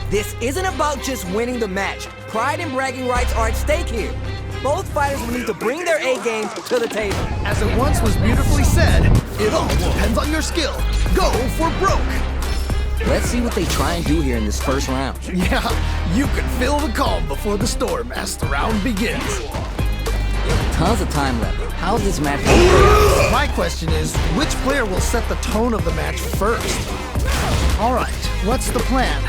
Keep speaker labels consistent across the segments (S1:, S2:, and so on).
S1: This isn't about just winning the match. Pride and bragging rights are at stake here. Both fighters will need to bring their A-game to the table.
S2: As it once was beautifully said, it all depends on your skill. Go for broke.
S1: Let's see what they try and do here in this first round.
S2: Yeah, you can feel the calm before the storm as the round begins.
S1: Tons of time left. How's this match going to play out?
S2: My question is, which player will set the tone of the match first? All right, what's the plan?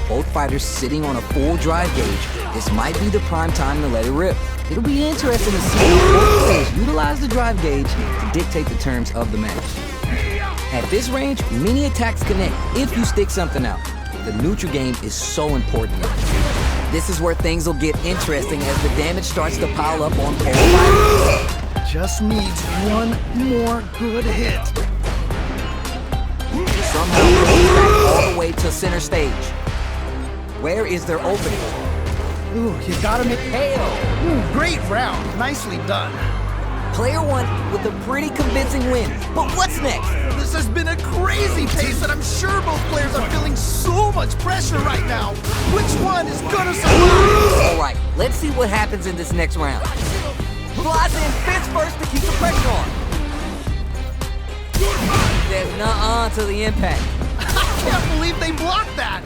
S1: Both fighters sitting on a full drive gauge. This might be the prime time to let it rip. It'll be interesting to see how both players utilize the drive gauge to dictate the terms of the match. At this range, many attacks connect if you stick something out. The neutral game is so important. This is where things will get interesting as the damage starts to pile up on both fighters.
S2: Just needs one more good hit.
S1: Somehow goes back all the way to center stage. Where is their opening?
S2: Ooh, you gotta make
S1: KO.
S2: Ooh, great round. Nicely done.
S1: Player one with a pretty convincing win. But what's next?
S2: This has been a crazy pace, and I'm sure both players are feeling so much pressure right now. Which one is gonna survive?
S1: All right, let's see what happens in this next round. Flies in fist first to keep the pressure on. There's nuh-uh to the impact.
S2: I can't believe they blocked that.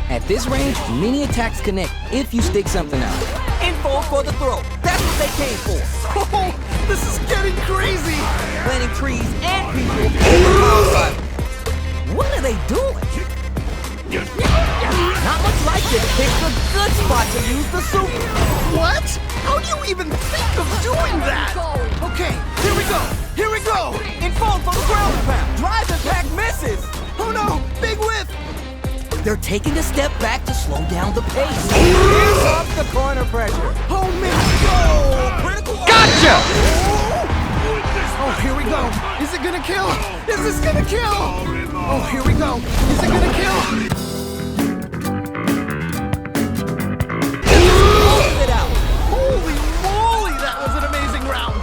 S1: At this range, many attacks connect if you stick something out. Info for the throw. That's what they came for.
S2: Oh, this is getting crazy.
S1: Planting trees and people in the power drive. What are they doing? Not much like it. Picked a good spot to use the super.
S2: What? How do you even think of doing that? Okay, here we go. Here we go.
S1: Info for the ground and pound. Drive impact misses.
S2: Oh no, big whiff.
S1: They're taking a step back to slow down the pace. Here comes the corner pressure.
S2: Oh man, go!
S1: Critical.
S2: Gotcha! Oh, here we go. Is it gonna kill? Is this gonna kill? Oh, here we go. Is it gonna kill?
S1: Close it out.
S2: Holy moly, that was an amazing round.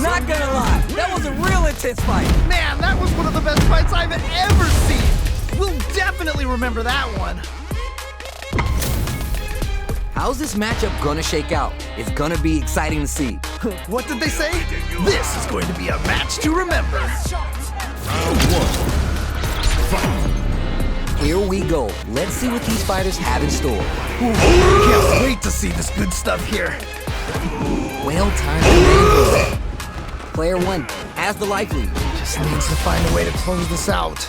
S1: Not gonna lie, that was a real intense fight.
S2: Man, that was one of the best fights I've ever seen. We'll definitely remember that one.
S1: How's this matchup gonna shake out? It's gonna be exciting to see.
S2: What did they say? This is going to be a match to remember.
S1: Here we go. Let's see what these fighters have in store.
S2: Ooh, can't wait to see this good stuff here.
S1: Well-timed maneuver there. Player one has the life lead.
S2: Just needs to find a way to close this out.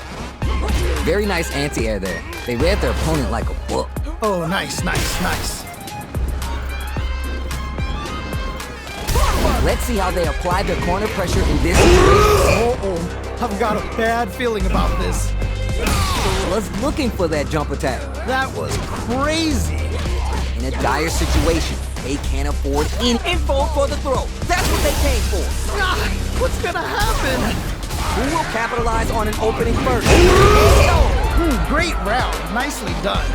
S1: Very nice anti-air there. They read their opponent like a book.
S2: Oh, nice, nice, nice.
S1: Let's see how they apply their corner pressure in this situation.
S2: Oh, I've got a bad feeling about this.
S1: Was looking for that jump attack.
S2: That was crazy.
S1: In a dire situation, they can't afford any info for the throw. That's what they came for.
S2: Ah, what's gonna happen?
S1: Who will capitalize on an opening first?
S2: Great round. Nicely done.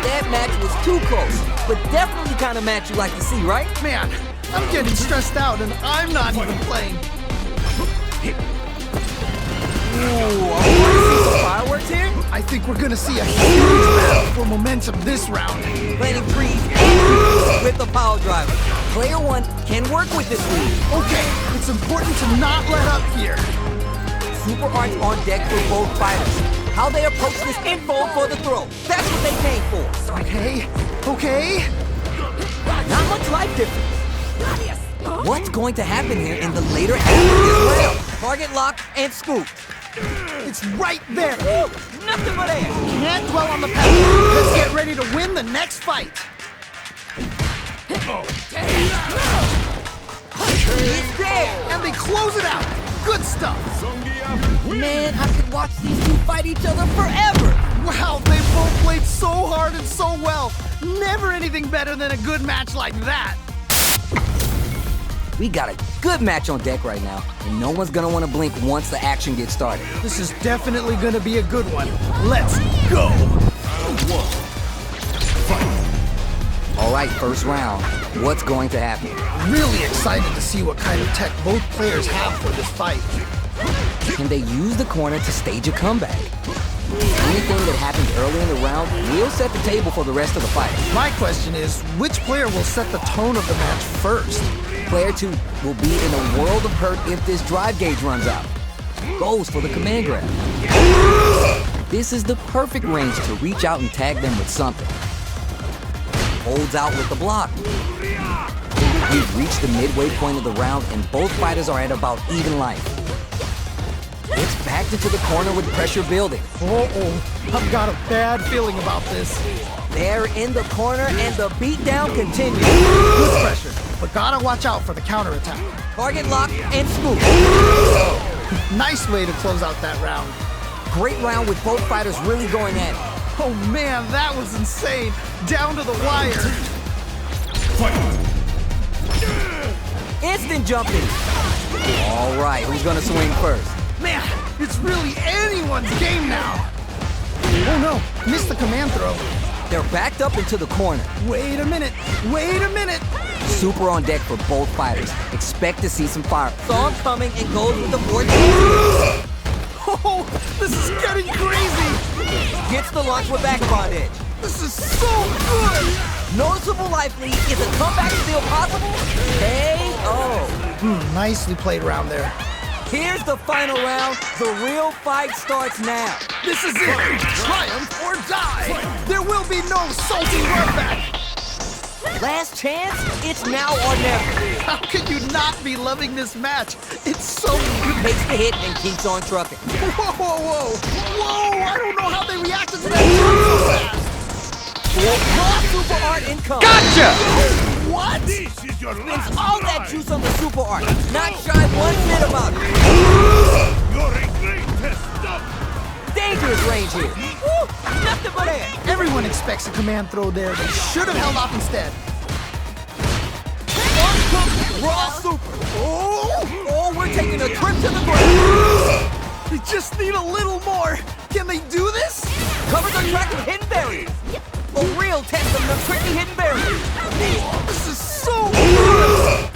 S1: That match was too close, but definitely the kind of match you like to see, right?
S2: Man, I'm getting stressed out and I'm not even playing.
S1: Ooh, I want to see some fireworks here?
S2: I think we're gonna see a huge battle for momentum this round.
S1: Planting trees and with the power driver. Player one can work with this lead.
S2: Okay, it's important to not let up here.
S1: Super arts on deck for both fighters. How they approach this info for the throw. That's what they came for.
S2: Okay, okay.
S1: Not much life difference. What's going to happen here in the later half of this round? Target lock and scoop.
S2: It's right there.
S1: Woo, nothing but air.
S2: Can't dwell on the past. Let's get ready to win the next fight.
S1: It's there.
S2: And they close it out. Good stuff.
S1: Man, I could watch these two fight each other forever.
S2: Wow, they both played so hard and so well. Never anything better than a good match like that.
S1: We got a good match on deck right now, and no one's gonna want to blink once the action gets started.
S2: This is definitely gonna be a good one. Let's go.
S1: All right, first round. What's going to happen?
S2: Really excited to see what kind of tech both players have for this fight.
S1: Can they use the corner to stage a comeback? Anything that happens early in the round will set the table for the rest of the fight.
S2: My question is, which player will set the tone of the match first?
S1: Player 2 will be in a world of hurt if this drive gauge runs out. Goes for the command grab. This is the perfect range to reach out and tag them with something. Holds out with the block. We've reached the midway point of the round and both fighters are at about even life. It's backed into the corner with pressure building.
S2: Uh-oh, I've got a bad feeling about this.
S1: They're in the corner and the beatdown continues.
S2: Good pressure, but gotta watch out for the counterattack.
S1: Target lock and scoop.
S2: Nice way to close out that round.
S1: Great round with both fighters really going at it.
S2: Oh man, that was insane. Down to the wire.
S1: Instant jumping. All right, who's gonna swing first?
S2: Man, it's really anyone's game now. Oh no, missed the command throw.
S1: They're backed up into the corner.
S2: Wait a minute, wait a minute.
S1: Super on deck for both fighters. Expect to see some fire. Saw him coming and goes with the 14.
S2: Oh, this is getting crazy.
S1: Gets the launch with vagabond edge.
S2: This is so good.
S1: Noticeable life lead. Is a comeback still possible? KO.
S2: Nicely played around there.
S1: Here's the final round. The real fight starts now.
S2: This is it. Triumph or die. There will be no salty run back.
S1: Last chance? It's now or never.
S2: How could you not be loving this match? It's so good.
S1: Takes the hit and keeps on trucking.
S2: Whoa, whoa, whoa. Whoa, I don't know how they reacted to that jump so fast.
S1: Raw super art income.
S3: Gotcha!
S2: What?
S3: This is your last
S1: Spends all that
S3: ride.
S1: juice on the super art. Not shy 1 bit about it.
S3: You're a great test stop.
S1: Dangerous range here. Woo! Nothing but air.
S2: Everyone expects a command throw there. They should have held off instead.
S1: Raw super. Oh, we're taking a trip to the ground.
S2: They just need a little more. Can they do this?
S1: Covers our track with hidden barriers. A real test of the tricky hidden barriers.
S2: This is so good.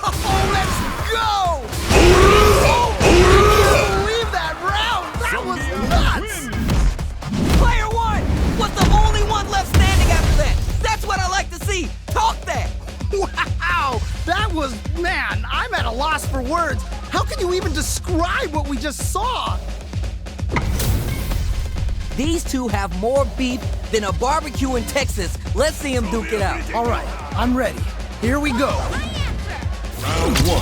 S2: Oh, let's go. Oh, I can't believe that round. That was nuts.
S1: Player 1 was the only one left standing after that. That's what I like to see. Talk that.
S2: Wow, that was, man, I'm at a loss for words. How can you even describe what we just saw?
S1: These two have more beef than a barbecue in Texas. Let's see them duke it out.
S2: All right, I'm ready. Here we go.
S3: Round 1.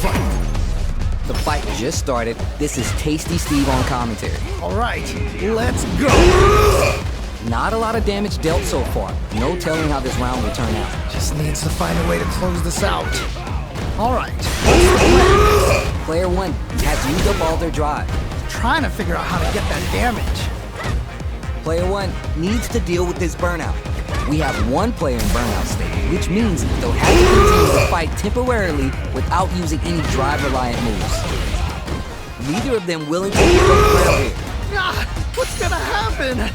S3: Fight.
S1: The fight just started. This is Tasty Steve on commentary.
S2: All right, let's go.
S1: Not a lot of damage dealt so far. No telling how this round will turn out.
S2: Just needs to find a way to close this out. All right, what's the plan?
S1: Player 1 has used up all their drive.
S2: Trying to figure out how to get that damage.
S1: Player 1 needs to deal with this burnout. We have one player in burnout state, which means they'll have to continue the fight temporarily without using any drive-reliant moves. Neither of them willing to give up ground here.
S2: Ah, what's gonna happen?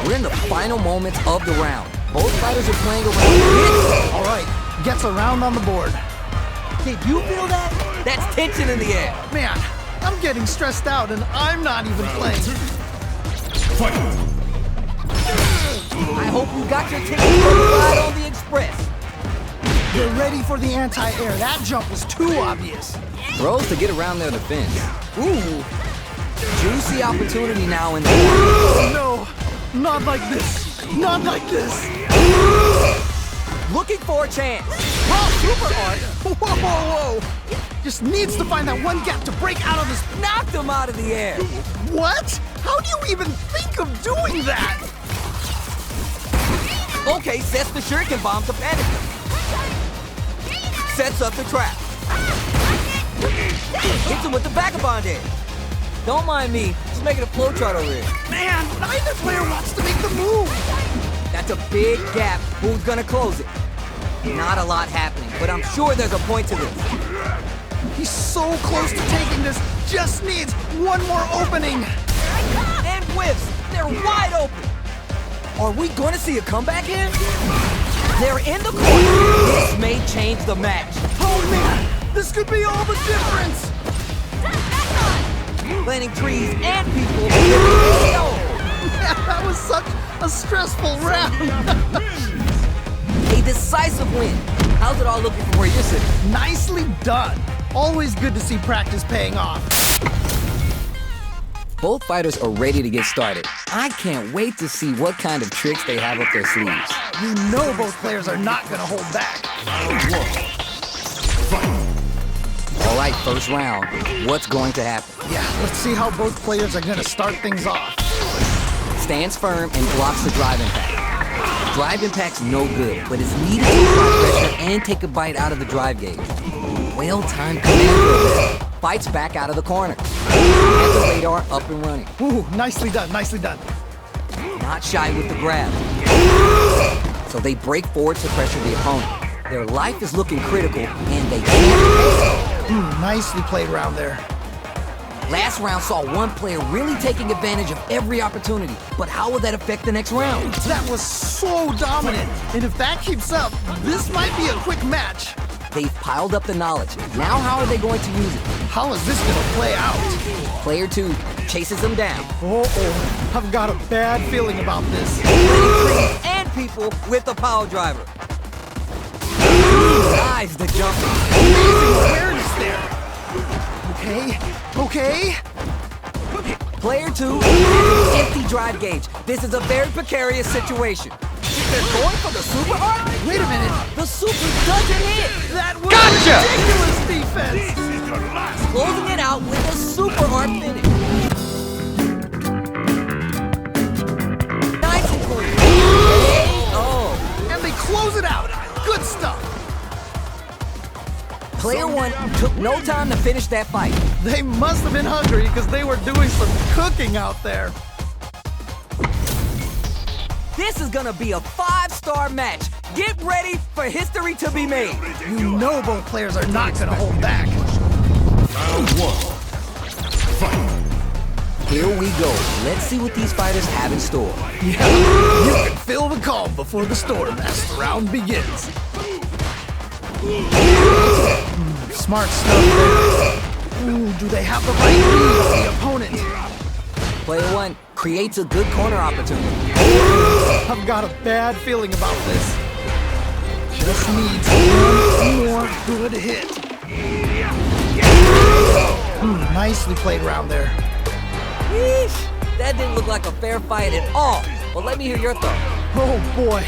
S1: We're in the final moments of the round. Both fighters are playing around the hit.
S2: All right, gets a round on the board.
S1: Did you feel that? That's tension in the air.
S2: Man, I'm getting stressed out and I'm not even playing.
S3: Fight.
S1: I hope you got your ticket for the ride on the express.
S2: They're ready for the anti-air. That jump was too obvious.
S1: Throws to get around their defense. Ooh. Juicy opportunity now in the
S2: Oh no, not like this. Not like this.
S1: Looking for a chance.
S2: Raw super art. Whoa, whoa, whoa. Just needs to find that one gap to break out of this.
S1: Knocked him out of the air.
S2: What? How do you even think of doing that?
S1: Okay, sets the shuriken bomb to panic him. Sets up the trap. Hits him with the vagabond edge. Don't mind me, just making a flowchart over here.
S2: Man, neither player wants to make the move.
S1: That's a big gap. Who's gonna close it? Not a lot happening, but I'm sure there's a point to this.
S2: He's so close to taking this. Just needs one more opening.
S1: And whiffs. They're wide open. Are we gonna see a comeback here? They're in the corner. This may change the match.
S2: Oh man, This could be all the difference!
S1: Planting trees and people.
S2: That was such a stressful round!
S1: A decisive win. How's it all looking from where you're sitting?
S2: Nicely done! Always good to see practice paying off.
S1: Both fighters are ready to get started. I can't wait to see what kind of tricks they have up their sleeves.
S2: You know both players are not gonna hold back.
S1: All right, first round. What's going to happen?
S2: Yeah, let's see how both players are gonna start things off.
S1: Stands firm and blocks the drive impact. Drive impact's no good, but it's needed to apply pressure and take a bite out of the drive gauge. Well-timed command throw there. Fights back out of the corner. And the radar up and running.
S2: Ooh, nicely done, nicely done.
S1: Not shy with the grab. So they break forward to pressure the opponent. Their life is looking critical, and they can't.
S2: Nicely played round there.
S1: Last round saw one player really taking advantage of every opportunity, but how will that affect the next round?
S2: That was so dominant, and if that keeps up, this might be a quick match.
S1: They've piled up the knowledge. Now how are they going to use it?
S2: How is this gonna play out?
S1: Player 2 chases them down.
S2: Uh-oh, I've got a bad feeling about this.
S1: Trees and people with the power driver. Dives the jumping.
S2: Amazing awareness there. Okay.
S1: Player 2 has an empty drive gauge. This is a very precarious situation. They're going for the super art?
S2: Wait a minute.
S1: The super doesn't hit.
S2: That was ridiculous defense.
S3: This is your last.
S1: Closing it out with a super art finish. Nice and clean. Oh.
S2: And they close it out. Good stuff.
S1: Player 1 took no time to finish that fight.
S2: They must have been hungry because they were doing some cooking out there.
S1: This is gonna be a 5-star match. Get ready for history to be made.
S2: You know both players are not gonna hold back.
S3: Round 1. Fight.
S1: Here we go. Let's see what these fighters have in store.
S2: Yeah, you can feel the calm before the storm as the round begins. Smart stuff there. Ooh, do they have the right read on the opponent?
S1: Player 1 creates a good corner opportunity.
S2: I've got a bad feeling about this. Just needs one more good hit. Nicely played round there.
S1: Yeesh. That didn't look like a fair fight at all. Well, let me hear your thoughts.
S2: Oh boy,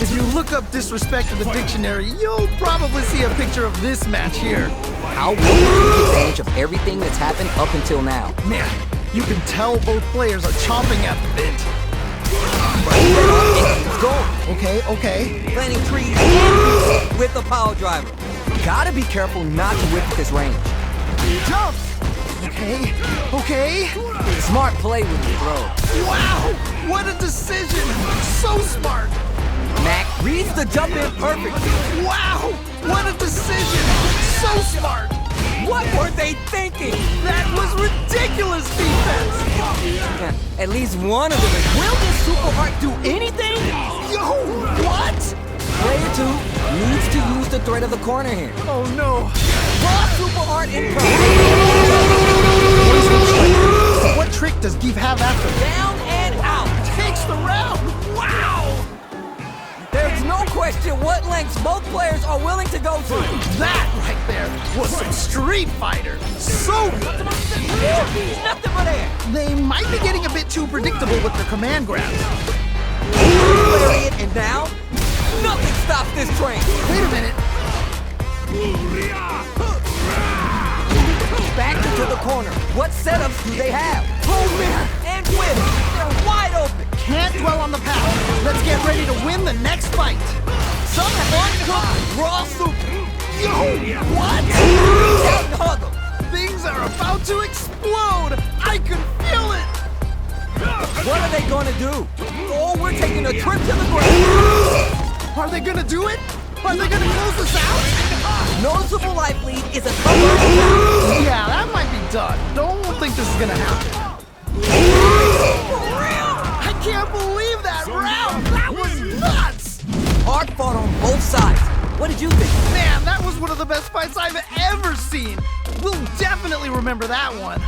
S2: if you look up disrespect in the dictionary, you'll probably see a picture of this match here.
S1: How will you take advantage of everything that's happened up until now?
S2: Man, you can tell both players are chomping at the bit.
S1: Go.
S2: Okay.
S1: Planting trees and people with the power driver. Gotta be careful not to whip at this range.
S2: Jumps! Okay.
S1: Smart play with the throw.
S2: Wow, what a decision! So smart!
S1: Mac reads the jump in perfectly.
S2: Wow, what a decision! So smart!
S1: What were they thinking?
S2: That was ridiculous defense!
S1: At least one of them is. Will this super art do anything?
S2: Yo, what?
S1: Player 2 needs to use the threat of the corner here.
S2: Oh no.
S1: Raw super art in progress.
S2: What trick does Zangief have after that?
S1: Down and out.
S2: Takes the round! Wow!
S1: There's no question what lengths both players are willing to go to.
S2: That right there was some Street Fighter. So good!
S1: Nothing but air.
S2: They might be getting a bit too predictable with their command grabs.
S1: Lariat, and now nothing stops this train.
S2: Wait a minute.
S1: Back into the corner. What setups do they have?
S2: Oh man!
S1: And win. They're wide open.
S2: Can't dwell on the past. Let's get ready to win the next fight.
S1: Some uncooked raw super.
S2: Yo, what?
S1: Reach out and hug them.
S2: Things are about to explode. I can feel it.
S1: What are they gonna do? Oh, we're taking a trip to the ground.
S2: Are they gonna do it? Are they gonna close this out?
S1: Noticeable life lead is a cover.
S2: Yeah, that might be done. Don't think this is gonna happen.
S1: For real?
S2: I can't believe that round! That was nuts!
S1: Hard fought on both sides. What did you think?
S2: Man, that was one of the best fights I've ever seen. We'll definitely remember that one.